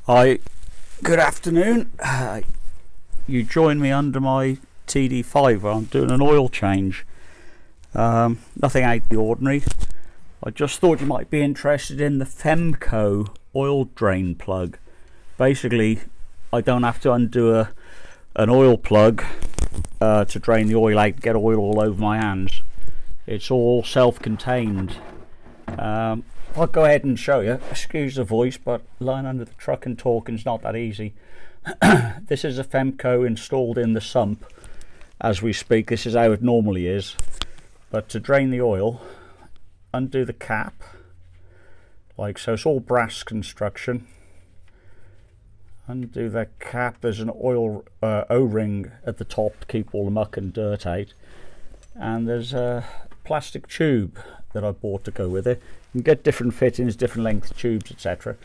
Hi, good afternoon. You join me under my TD5 where I'm doing an oil change. Nothing out of the ordinary. I just thought you might be interested in the Femco oil drain plug. Basically, I don't have to undo an oil plug to drain the oil out and get oil all over my hands. It's all self-contained. I'll go ahead and show you. Excuse the voice, but lying under the truck and talking is not that easy. This is a Femco installed in the sump as we speak. This is how it normally is. But to drain the oil, undo the cap like so. It's all brass construction. Undo the cap. There's an oil O-ring at the top to keep all the muck and dirt out, and there's a plastic tube that I bought to go with it. You can get different fittings, different length tubes, etc.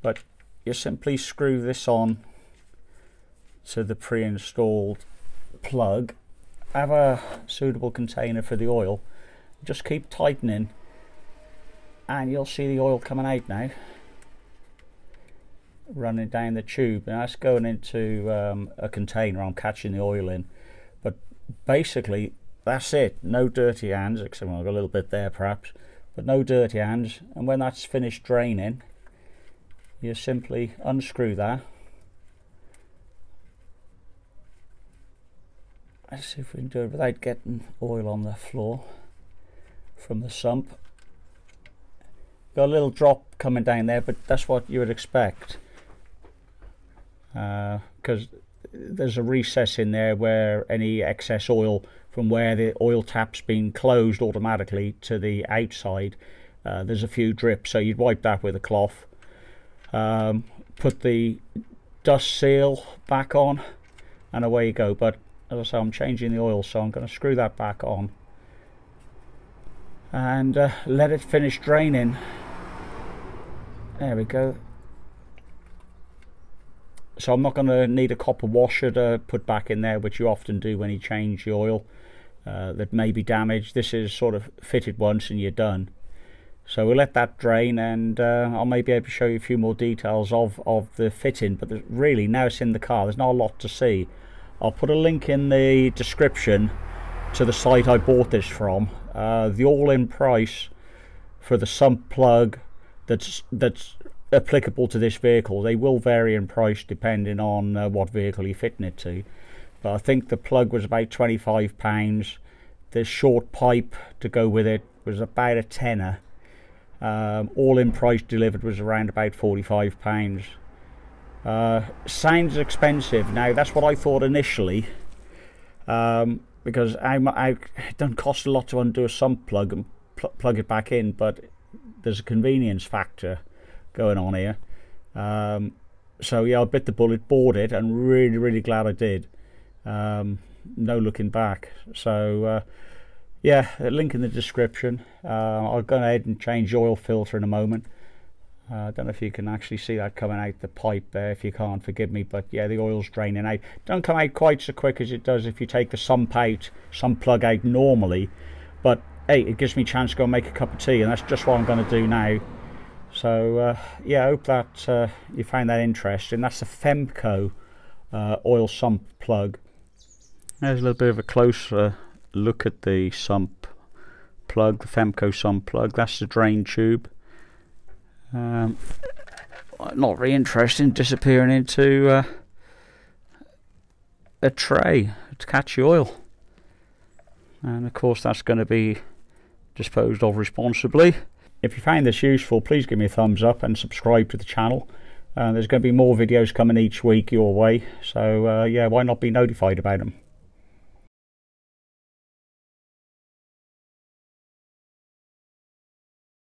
But you simply screw this on to the pre-installed plug. Have a suitable container for the oil. Just keep tightening and you'll see the oil coming out now, running down the tube, and that's going into a container I'm catching the oil in. But basically that's it. No dirty hands, except I've got a little bit there perhaps, but no dirty hands. And when that's finished draining, you simply unscrew that. Let's see if we can do it without getting oil on the floor from the sump. Got a little drop coming down there, but that's what you would expect, because there's a recess in there where any excess oil from where the oil tap's been closed automatically to the outside, there's a few drips, so you'd wipe that with a cloth. Put the dust seal back on and away you go. But as I say, I'm changing the oil, so I'm going to screw that back on and let it finish draining. There we go. So I'm not going to need a copper washer to put back in there, which you often do when you change the oil that may be damaged. This is sort of fitted once and you're done. So we'll let that drain, and I'll maybe be able to show you a few more details of the fitting. But really, now it's in the car, there's not a lot to see. I'll put a link in the description to the site I bought this from. The all-in price for the sump plug that's applicable to this vehicle, they will vary in price depending on what vehicle you're fitting it to, but I think the plug was about £25. The short pipe to go with it was about a tenner. All in price delivered was around about £45. Sounds expensive. Now that's what I thought initially, because it doesn't cost a lot to undo a sump plug and plug it back in, but there's a convenience factor going on here. So yeah, I bit the bullet, bought it, and really glad I did. No looking back. So yeah, a link in the description. I'll go ahead and change the oil filter in a moment. I don't know if you can actually see that coming out the pipe there. If you can't, forgive me, but yeah, the oil's draining out. Don't come out quite so quick as it does if you take the sump plug out normally, but hey, it gives me a chance to go and make a cup of tea, and that's just what I'm going to do now. So yeah, I hope that you found that interesting. That's the Femco oil sump plug. There's a little bit of a closer look at the sump plug, the Femco sump plug. That's the drain tube. Not very interesting, disappearing into a tray to catch the oil, and of course that's going to be disposed of responsibly. If you find this useful, please give me a thumbs up and subscribe to the channel. There's going to be more videos coming each week your way, so yeah, why not be notified about them?